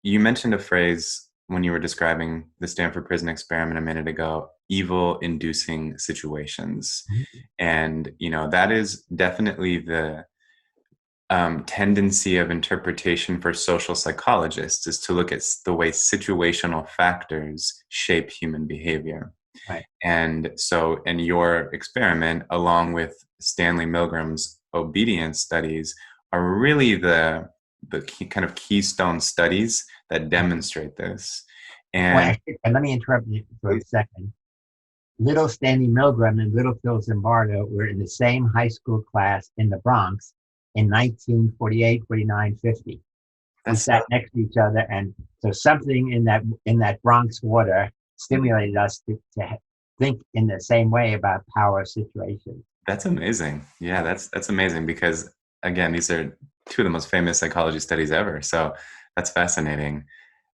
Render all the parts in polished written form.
you mentioned a phrase when you were describing the Stanford prison experiment a minute ago, evil inducing situations. Mhm. And, that is definitely the tendency of interpretation for social psychologists is to look at the way situational factors shape human behavior. Right. And so, in your experiment, along with Stanley Milgram's obedience studies, are really the kind of keystone studies that Right. demonstrate this. Well, And actually, and let me interrupt you for a please, second. Little Stanley Milgram and little Phil Zimbardo were in the same high school class in the Bronx in 1948, 49, 50. We that's so sat next to each other, and so something in that Bronx water stimulated us to think in the same way about power situations. that's amazing. Yeah, Yeah. that's amazing because again, these are two of the most famous psychology studies ever. So that's fascinating.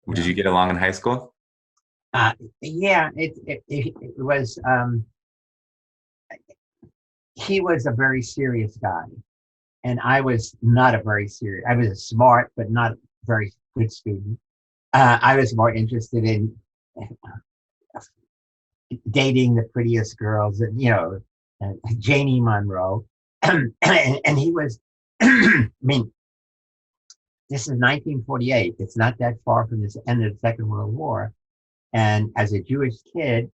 Did Yeah. you get along in high school? Uh, yeah, it was. He was a very serious guy, and I was not a very serious. I was a smart but not very good student. I was more interested in dating the prettiest girls, and Janie Monroe, and he was. I mean, this is 1948. It's not that far from the end of the Second World War, and as a Jewish kid,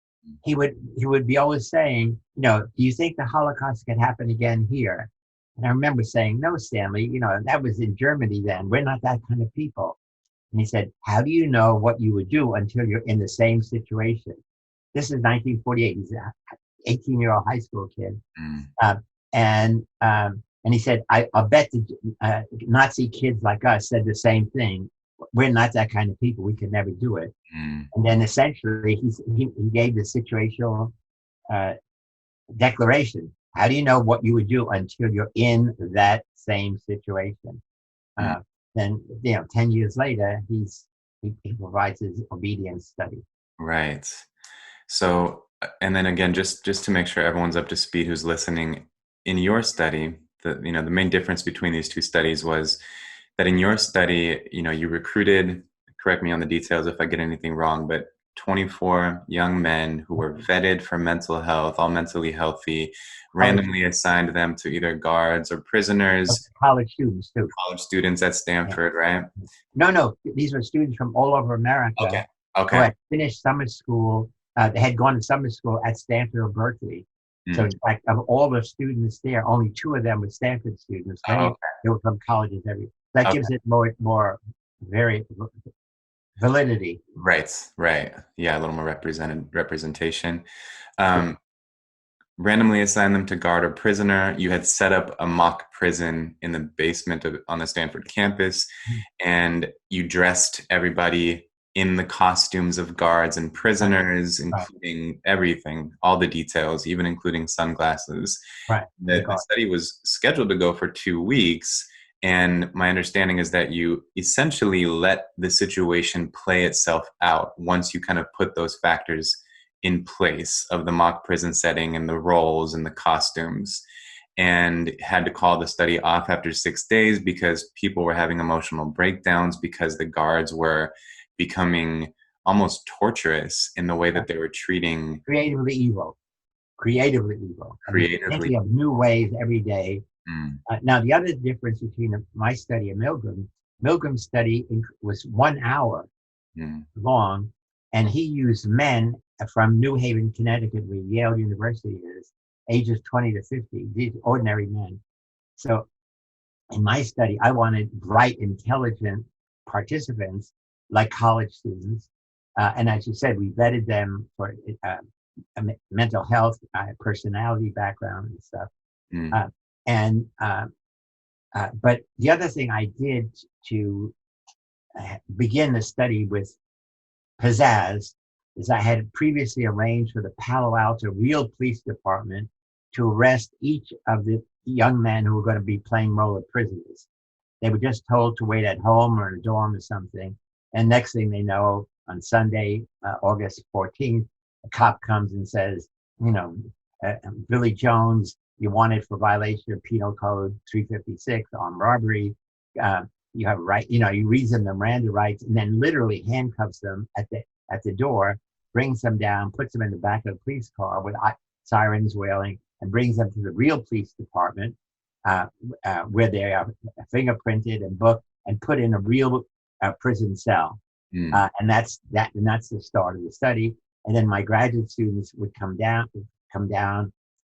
he would be always saying, do you think the Holocaust could happen again here? And I remember saying, no, Stanley, that was in Germany then. We're not that kind of people. And he said, how do you know what you would do until you're in the same situation? This is 1948. He's an 18-year-old high school kid. Mm, Uh, and he said, I'll bet the Nazi kids like us said the same thing. We're not that kind of people. We could never do it. mm, And then essentially he gave the situational uh, declaration. How do you know what you would do until you're in that same situation? mm. Uh, then 10 years later, he provides his obedience study. Right. So, and then again, just to make sure everyone's up to speed who's listening, in your study, the main difference between these two studies was that in your study, you recruited, correct me on the details if I get anything wrong, but 24 young men who were vetted for mental health, all mentally healthy, College, randomly assigned them to either guards or prisoners, college students too. college students at Yeah. Stanford, right? No, these were students from all over America Okay. who Okay. had finished summer school. They had gone to summer school at Stanford or Berkeley. So, Mm. in fact, of all the students there, only two of them were Stanford students. Oh, Many they were from colleges. That okay. gives it more very validity. Right, right. Yeah, a little more representation. Yeah. Um, Randomly assign them to guard a prisoner. You had set up a mock prison in the basement on the Stanford campus, and you dressed everybody in the costumes of guards and Right, prisoners, right, including everything, all the details, even including sunglasses. right. The The guard. study was scheduled to go for 2 weeks, and my understanding is that you essentially let the situation play itself out once you kind of put those factors in place of the mock prison setting and the roles and the costumes, and had to call the study off after 6 days because people were having emotional breakdowns because the guards were becoming almost torturous in the way that they were treating Creatively evil. Creatively evil. I mean, creatively. thinking of new ways every day. Mm, Now, the other difference between my study and Milgram's study was 1 hour mm, long, and he used men from New Haven, Connecticut, where Yale University is, ages 20 to 50, these ordinary men. So in my study, I wanted bright, intelligent participants like college students. And as you said, we vetted them for mental health, personality background, and stuff. mm, Uh, but the other thing I did to begin the study with pizzazz is I had previously arranged for the Palo Alto Real Police Department to arrest each of the young men who were going to be playing role of prisoners. They were just told to wait at home or in a dorm or something. And next thing they know, on Sunday, August 14th, a cop comes and says, you know, Billy Jones, you wanted for violation of Penal Code 356, armed robbery. you have right, you read them the Miranda rights, and then literally handcuffs them at the door, brings them down, puts them in the back of the police car with sirens wailing, and brings them to the real police department, where they are fingerprinted and booked and put in a real prison cell. And that's the start of the study. And then my graduate students would come down,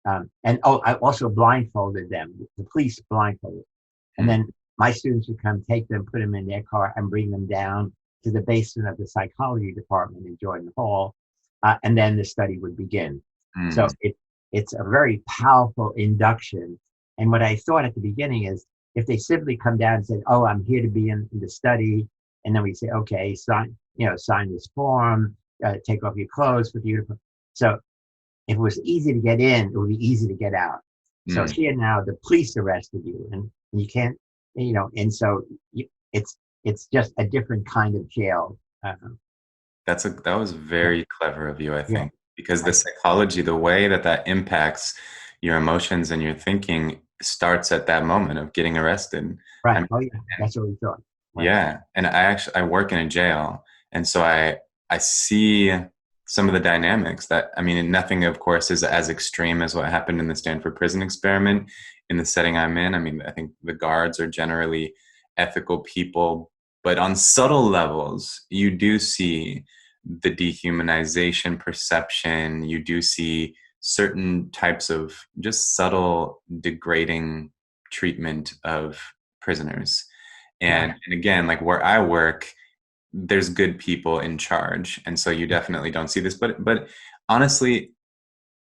and I also blindfolded them. The police blindfolded, and then my students would come, take them, put them in their car, and bring them down to the basement of the psychology department in Jordan Hall, and then the study would begin. So it's a very powerful induction. And what I thought at the beginning is, if they simply come down and say, "Oh, I'm here to be in the study," and then we say, "Okay, sign this form, take off your clothes, put the uniform." So if it was easy to get in, it would be easy to get out. So here now, the police arrested you, and you can't, and so it's just a different kind of jail. That was very clever of you, I think, because the psychology, the way that impacts your emotions and your thinking starts at that moment of getting arrested. Right. That's what we thought. Right. Yeah. And I work in a jail. And so I see some of the dynamics nothing, of course, is as extreme as what happened in the Stanford prison experiment in the setting I'm in. I mean, I think the guards are generally ethical people, but on subtle levels, you do see the dehumanization perception. You do see certain types of just subtle degrading treatment of prisoners. And again, like where I work, there's good people in charge. And so you definitely don't see this. But honestly,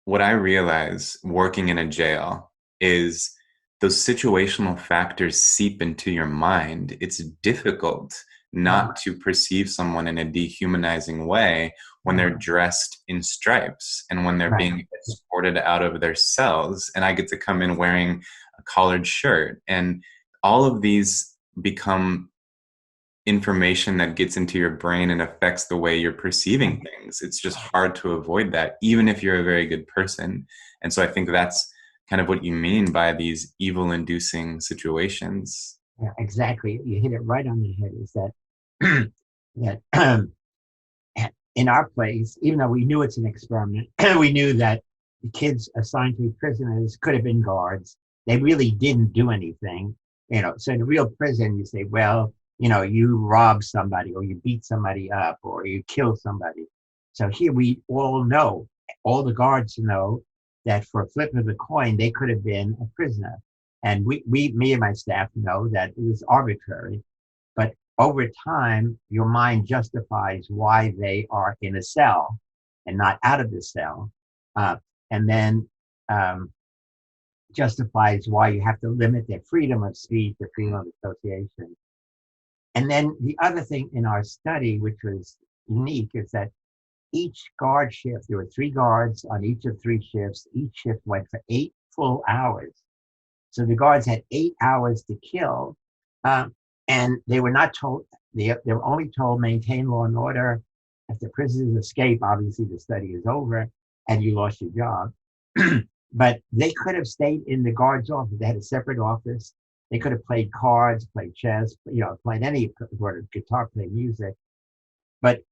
what I realize working in a jail is those situational factors seep into your mind. It's difficult not to perceive someone in a dehumanizing way when they're dressed in stripes and when they're being escorted out of their cells. And I get to come in wearing a collared shirt. And all of these become information that gets into your brain and affects the way you're perceiving things. It's just hard to avoid that, even if you're a very good person. And so I think that's kind of what you mean by these evil-inducing situations. Yeah, exactly. You hit it right on the head. Is that in our place, even though we knew it's an experiment, we knew that the kids assigned to be prisoners could have been guards. They really didn't do anything. So in a real prison, you say, well, you robbed somebody, or you beat somebody up, or you kill somebody. So here we all know, all the guards know, that for a flip of the coin, they could have been a prisoner. And me and my staff know that it was arbitrary. But over time, your mind justifies why they are in a cell and not out of the cell. And then justifies why you have to limit their freedom of speech, their freedom of association. And then the other thing in our study, which was unique, is that each guard shift, there were 3 guards on each of 3 shifts. Each shift went for 8 full hours. So the guards had 8 hours to kill. And they were not told, they were only told maintain law and order. If the prisoners escape, obviously the study is over and you lost your job. But they could have stayed in the guard's office. They had a separate office. They could have played cards, played chess, played any guitar, played music. But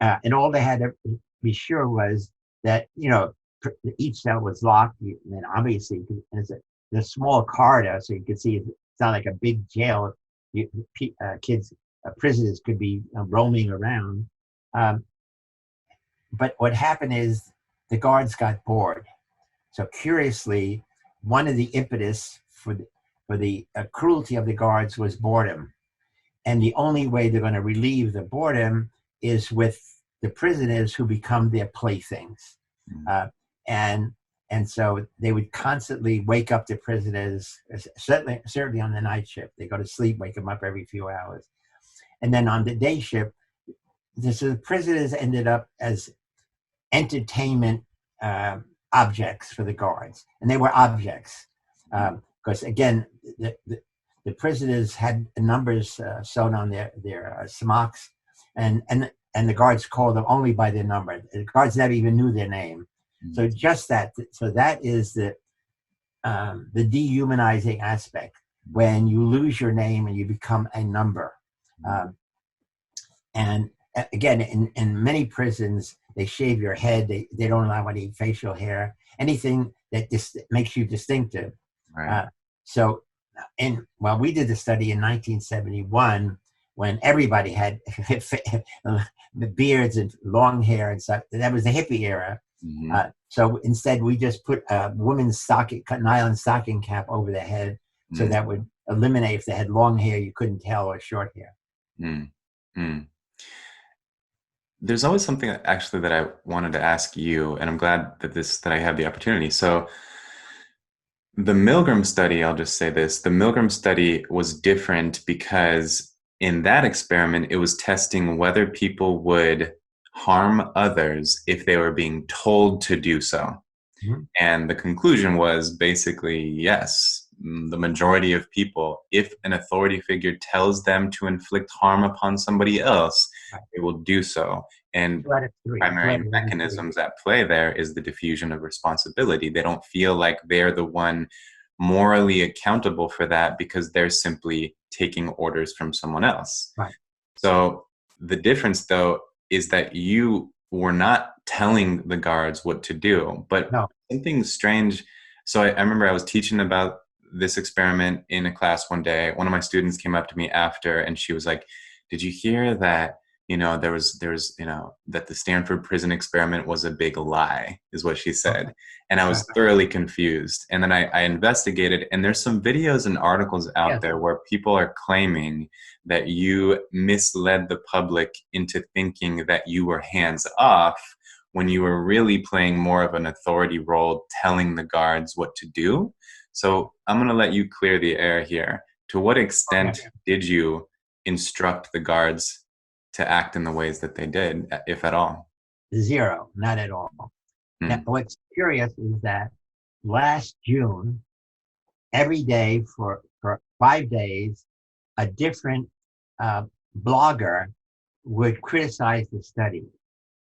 and all they had to be sure was that, each cell was locked. And then obviously, it's a small corridor, so you could see it's not like a big jail. Prisoners could be roaming around. But what happened is the guards got bored. So curiously, one of the impetus for the cruelty of the guards was boredom. And the only way they're going to relieve the boredom is with the prisoners who become their playthings. And so they would constantly wake up the prisoners, certainly on the night shift. They go to sleep, wake them up every few hours. And then on the day shift, the prisoners ended up as entertainment objects for the guards. And they were objects. Because again, the prisoners had numbers sewn on their smocks, and the guards called them only by their number. The guards never even knew their name. So that is the dehumanizing aspect. when you lose your name and you become a number. Um, and again, in many prisons, they shave your head. They don't allow any facial hair, anything that makes you distinctive. Right. Uh, so, well, we did the study in 1971 when everybody had the beards and long hair and stuff. That was the hippie era. Mm-hmm. So instead, we just put a woman's stocking, nylon stocking cap over their head, so that would eliminate if they had long hair, you couldn't tell, or short hair. Mm-hmm. There's always something actually that I wanted to ask you, and I'm glad that I have the opportunity. So the Milgram study, I'll just say this, the Milgram study was different because in that experiment, it was testing whether people would harm others if they were being told to do so. Mm-hmm. And the conclusion was basically yes, the majority of people, if an authority figure tells them to inflict harm upon somebody else, Right. they will do so. And 2 out of 3. primary mechanisms at play there is the diffusion of responsibility. They don't feel like they're the one morally accountable for that because they're simply taking orders from someone else. Right. So the difference, though, is that you were not telling the guards what to do, but something strange. So I remember I was teaching about this experiment in a class one day. One of my students came up to me after, and she was like, "Did you hear that? There was that the Stanford prison experiment was a big lie," is what she said. Okay. And I was thoroughly confused. And then I investigated, and there's some videos and articles out there where people are claiming that you misled the public into thinking that you were hands off when you were really playing more of an authority role, telling the guards what to do. So I'm going to let you clear the air here. To what extent did you instruct the guards to act in the ways that they did, if at all? 0, not at all. Now, what's curious is that last June, every day for 5 days, a different blogger would criticize the study.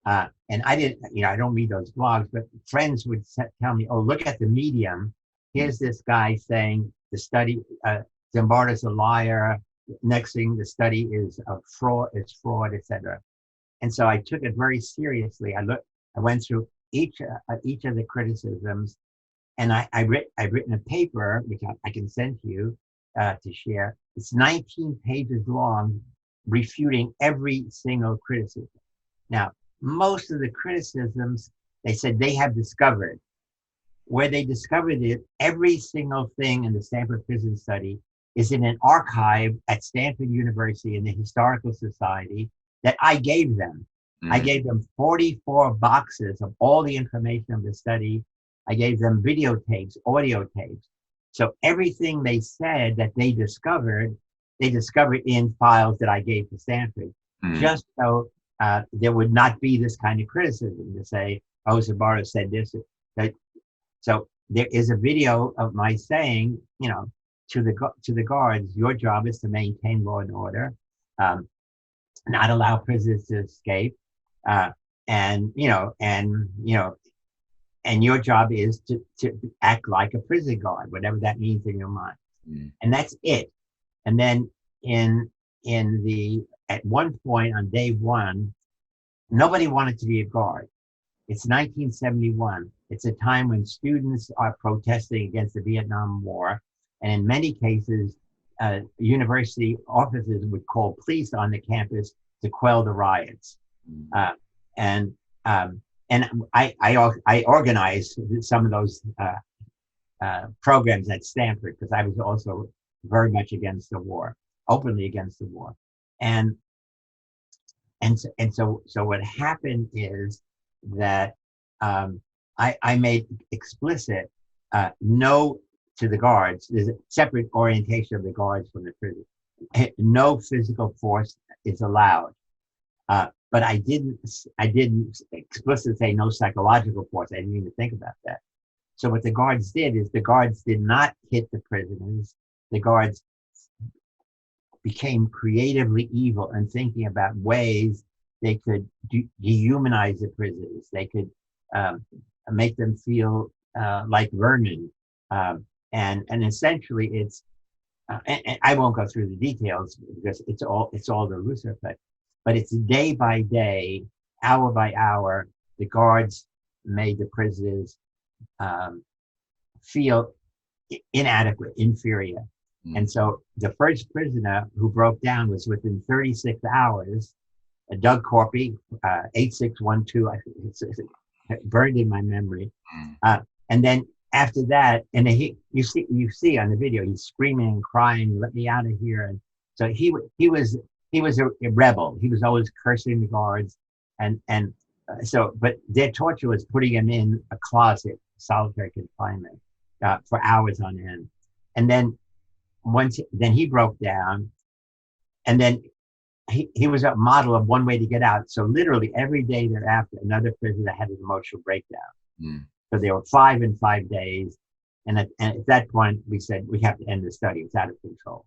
And I didn't, I don't read those blogs, but friends would tell me, "Oh, look at the Medium. Here's this guy saying the study, Zimbardo's a liar. Next thing, the study is a fraud, fraud, etc." And so I took it very seriously. I went through each of the criticisms, and I've written a paper which I can send to you to share. It's 19 pages long, refuting every single criticism. Now, most of the criticisms, they said they have discovered. Where they discovered it, every single thing in the Stanford Prison Study is in an archive at Stanford University in the Historical Society that I gave them. I gave them 44 boxes of all the information of the study. I gave them videotapes, audio tapes. So everything they said that they discovered in files that I gave to Stanford, just so there would not be this kind of criticism to say, "Oh, Zimbardo said this." So there is a video of my saying, to the guards, "Your job is to maintain law and order, not allow prisoners to escape, and your job is to act like a prison guard, whatever that means in your mind." And that's it. And then at one point on day 1, nobody wanted to be a guard. It's 1971. It's a time when students are protesting against the Vietnam War. And in many cases, university officers would call police on the campus to quell the riots. And I organized some of those programs at Stanford because I was also very much against the war, openly against the war. And so what happened is that I made explicit no to the guards. There's a separate orientation of the guards from the prison. No physical force is allowed. But I didn't explicitly say no psychological force. I didn't even think about that. So what the guards did is the guards did not hit the prisoners. The guards became creatively evil and thinking about ways they could dehumanize the prisoners. They could make them feel like vermin. And essentially it's and I won't go through the details because it's all delusive, but it's day by day, hour by hour. The guards made the prisoners um, feel inadequate, inferior. And so the first prisoner who broke down was within 36 hours. Doug Corpy, 8612, I think it's burned in my memory. And then after that, and you see on the video, he's screaming and crying, "Let me out of here!" And so he was a rebel. He was always cursing the guards, and so, but their torture was putting him in a closet, solitary confinement, for hours on end, and then then he broke down, and then he was a model of one way to get out. So literally every day thereafter, another prisoner had an emotional breakdown. So there were 5 in 5 days. And at that point, we said, we have to end the study. It's out of control.